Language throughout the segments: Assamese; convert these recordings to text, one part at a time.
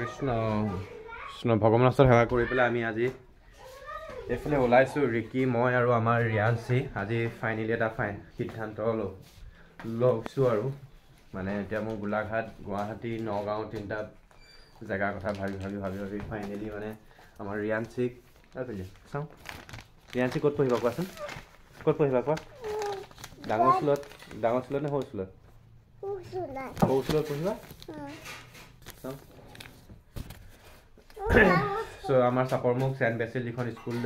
কৃষ্ণ কৃষ্ণ ভগৱানৰ সেৱা কৰি পেলাই আমি আজি এইফালে ওলাইছোঁ ৰিকি মই আৰু আমাৰ ৰিয়াঞ্চি আজি ফাইনেলি এটা সিদ্ধান্ত লৈছোঁ আৰু মানে এতিয়া মোৰ গোলাঘাট গুৱাহাটী নগাঁও তিনিটা জেগাৰ কথা ভাবি ফাইনেলি মানে আমাৰ ৰিয়াঞ্চিক চাওঁ ৰিয়াঞ্চি ক'ত পঢ়িবা কোৱাচোন ক'ত পঢ়িবা কোৱা ডাঙৰ স্কুলত নে সৰু স্কুলত সৰু স্কুলত পঢ়িবা চাওঁ চ' আমাৰ চাপৰমুখ চেণ্ট বেচিল যিখন স্কুল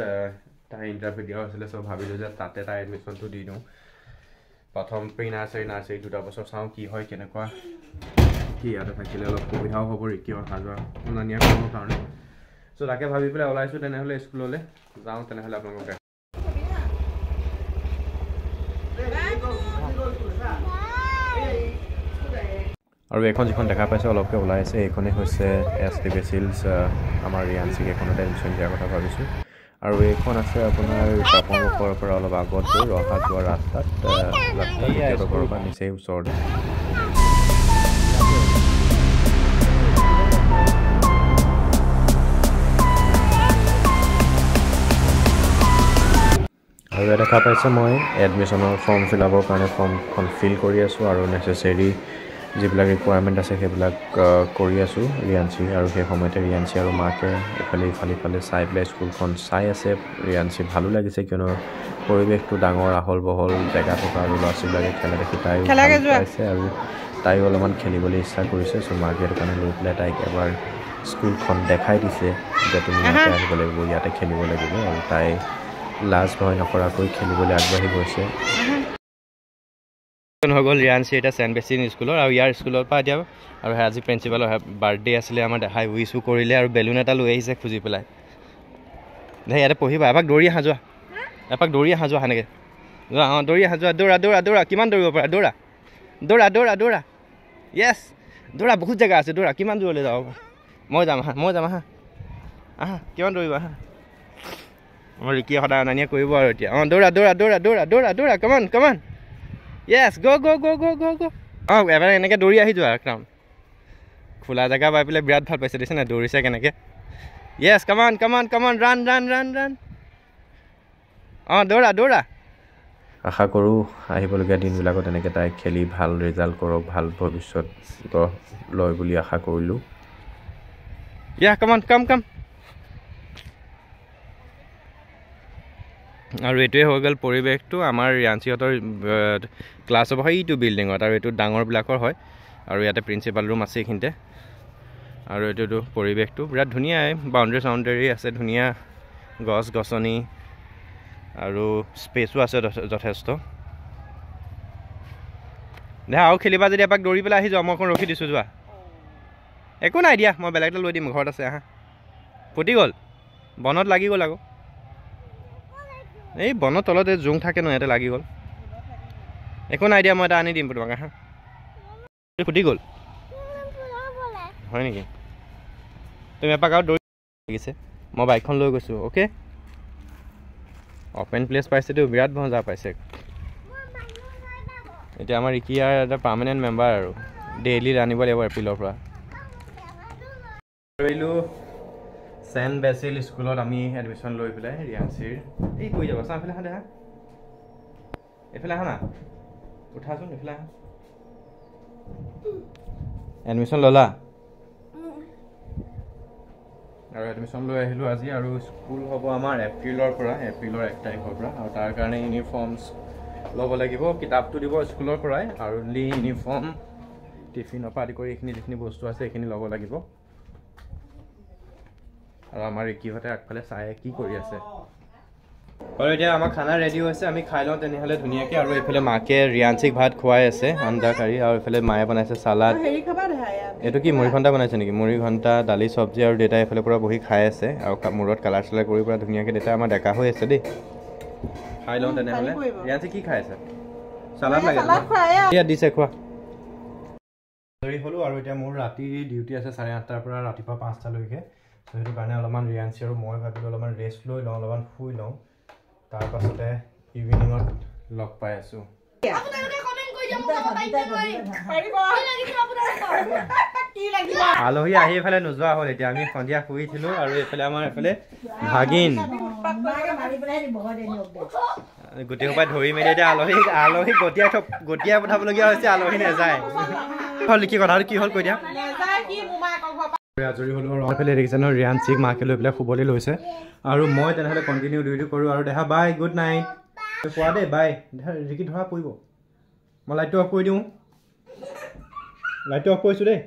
তাৰ ইণ্টাৰভিউ দিয়া হৈছিলে চ' ভাবিলোঁ যে তাতে তাৰ এডমিশ্যনটো দি দিওঁ প্ৰথম প্ৰি নাৰ্চাৰী 2 বছৰ চাওঁ কি হয় কেনেকুৱা কি ইয়াতে থাকিলে অলপ সুবিধাও হ'ব ৰিকি অহা যোৱা অনা নিয়া কৰিবৰ কাৰণে চ' তাকে ভাবি পেলাই ওলাইছোঁ তেনেহ'লে স্কুললৈ যাওঁ তেনেহ'লে আপোনালোকে আৰু এখন যিখন দেখা পাইছে অলপকৈ ওলাই আছে এইখনেই হৈছে ST বেচিলছ আমাৰ ৰিয়াঞ্চিক এইখনতে এডমিশ্যন দিয়াৰ কথা ভাবিছোঁ আৰু এইখন আছে আপোনাৰ চাপৰমুখৰ পৰা অলপ আগত গৈ ৰহা যোৱা ৰাস্তাত ঘৰৰ পৰা নিচেই ওচৰতে আৰু ইয়াত দেখা পাইছে মই এডমিশ্যনৰ ফৰ্ম ফিল আপৰ কাৰণে ফৰ্মখন ফিল কৰি আছোঁ আৰু নেচেচেৰী যিবিলাক ৰিকুৱাৰমেণ্ট আছে সেইবিলাক কৰি আছোঁ ৰিয়াঞ্চি আৰু সেই সময়তে ৰিয়াঞ্চি আৰু মাকে ইফালে চাই পেলাই স্কুলখন চাই আছে ৰিয়াঞ্চি ভালো লাগিছে কিয়নো পৰিৱেশটো ডাঙৰ আহল বহল জেগা থকা আৰু ল'ৰা ছোৱালীবিলাকে খেলা দেখি তাইও পাইছে আৰু তাইও অলপমান খেলিবলৈ ইচ্ছা কৰিছে চ' মাকে সেইটো কাৰণে লৈ পেলাই তাইক এবাৰ স্কুলখন দেখাই দিছে যে তুমি ইয়াতে আহিব লাগিব ইয়াতে খেলিব লাগিব আৰু তাই লাজ ভয় নকৰাকৈ খেলিবলৈ আগবাঢ়ি গৈছে হৈ গ'ল ৰিয়াঞ্চি এতিয়া চেণ্ট বেচিল স্কুলৰ আৰু ইয়াৰ স্কুলৰ পৰা এতিয়া আৰু আজি প্ৰিন্সিপালৰ বাৰ্থডে আছিলে আমাৰ দেখাই উইচো কৰিলে আৰু বেলুন এটা লৈ আহিছে খুজি পেলাই দে ইয়াতে পঢ়িবা এপাক দৌৰি আহা যোৱা সেনেকৈ যোৱা অঁ দৌৰি আহা যোৱা দৌৰা কিমান দৌৰিব পাৰা দৌৰা য়েছ দৌৰা বহুত জেগা আছে দৌৰা কিমান দূৰলৈ যাব মই যাম আহা কিমান দৌৰিবা আহা আমাৰ ৰিকিয়ে সদায় অনা নিয়া কৰিব আৰু এতিয়া অঁ দৌৰা কমান য়েছ গ' অঁ এবাৰ এনেকৈ দৌৰি আহি যোৱা একদম খোলা জেগা পাই পেলাই বিৰাট ভাল পাইছে দেখিছে নাই দৌৰিছে কেনেকৈ য়েছ কামান ৰান অঁ দৌৰা আশা কৰোঁ আহিবলগীয়া দিনবিলাকত এনেকৈ তাই খেলি ভাল ৰিজাল্ট কৰক ভাল ভৱিষ্যত লয় বুলি আশা কৰিলোঁ কাম আৰু এইটোৱে হৈ গ'ল পৰিৱেশটো আমাৰ ৰিয়াঞ্চিহঁতৰ ক্লাছ হ'ব হয় এইটো বিল্ডিঙত আৰু এইটো ডাঙৰবিলাকৰ হয় আৰু ইয়াতে প্ৰিন্সিপাল ৰুম আছে এইখিনিতে আৰু এইটোতো পৰিৱেশটো বিৰাট ধুনীয়াই বাউণ্ডেৰী আছে ধুনীয়া গছ গছনি আৰু স্পেচো আছে যথেষ্ট দে আৰু খেলিবা যদি এপাক দৌৰি পেলাই আহি যোৱা মই অকণ ৰখি দিছোঁ যোৱা একো নাই দিয়া মই বেলেগ এটা লৈ দিম ঘৰত আছে আহা ফুটি গ'ল বনত লাগি গ'ল আকৌ এই বনৰ তলত এই জোং থাকে ন ইয়াতে লাগি গ'ল একো নাই দিয়া মই এটা আনি দিম তোমাক আহা ফুটি গ'ল হয় নেকি তুমি এপাক আৰু দৌৰি লাগিছে মই বাইকখন লৈ গৈছোঁ অ'কে অ'পেন প্লেচ পাইছেতো বিৰাট মজা পাইছে এতিয়া আমাৰ ৰিকিয়াৰ এটা পাৰ্মানেণ্ট মেম্বাৰ আৰু ডেইলি আনিব লাগিব এপ্ৰিলৰ পৰা চেণ্ট বেচিল স্কুলত আমি এডমিশ্যন লৈ পেলাই ৰিয়াঞ্চিৰ এই কৈ যাবা চাওঁ এইফালে আহা না উঠাচোন এইফালে আহা এডমিশ্যন ল'লা আৰু এডমিশ্যন লৈ আহিলোঁ আজি আৰু স্কুল হ'ব আমাৰ এপ্ৰিলৰ 1 তাৰিখৰ পৰা আৰু তাৰ কাৰণে ইউনিফৰ্মছ ল'ব লাগিব কিতাপটো দিব স্কুলৰ পৰাই আৰু ইউনিফৰ্ম টিফিনৰ পৰা আদি কৰি এইখিনি যিখিনি বস্তু আছে এইখিনি ল'ব লাগিব আৰু আমাৰ ৰিকিহঁতে আগফালে চাই কি কৰি আছে আৰু এতিয়া আমাৰ খানা ৰেডি হৈছে আমি খাই লওঁ তেনেহ'লে ধুনীয়াকৈ আৰু এইফালে মাকে ৰিয়াঞ্চিক ভাত খুৱাই আছে আঞ্জা কাঢ়ি আৰু এইফালে মায়ে বনাইছে চালাড এইটো কি মুড়ি ঘণ্টা বনাইছে নেকি মুড়ি ঘণ্টা দালি চব্জি আৰু দেউতাই এইফালে পৰা বহি খাই আছে আৰু মূৰত কালাৰ চালাৰ কৰি পৰা ধুনীয়াকৈ দেউতা আমাৰ ডেকা হৈ আছে দেই খাই লওঁ তেনেহ'লে ৰিয়াঞ্চি কি খাই আছে চালাড লাগে ইয়াত দিছে খোৱা আজৰি হ'লোঁ আৰু এতিয়া মোৰ ৰাতি ডিউটি আছে 8:30 পৰা ৰাতিপুৱা 5টালৈকে চ' সেইটো কাৰণে অলপমান ৰিয়াঞ্চি আৰু মই ভাবিলোঁ অলপমান ৰেষ্ট লৈ লওঁ অলপমান শুই লওঁ তাৰপাছতে ইভিনিঙত লগ পাই আছোঁ আলহী আহি এইফালে নোযোৱা হ'ল এতিয়া আমি সন্ধিয়া শুইছিলোঁ আৰু এইফালে আমাৰ এইফালে ভাগিন গোটেই সোপাই ধৰি মেলি এতিয়া আলহীক গতিয়াই পঠাবলগীয়া হৈছে আলহী নাযায় লিখি কথাটো কি হ'ল কৈ দিয়া আজৰি হ'লো আৰু এইফালে দেখিছে ন ৰিয়াঞ্চিক মাকে লৈ পেলাই শুবলৈ লৈছে আৰু মই তেনেহ'লে কণ্টিনিউ ডিউটি কৰোঁ আৰু দেহা বাই গুড নাইট কোৱা দেই বাই ৰিকি ধৰা পৰিব মই লাইটটো অফ কৰি দিওঁ লাইটটো অফ কৰিছোঁ দেই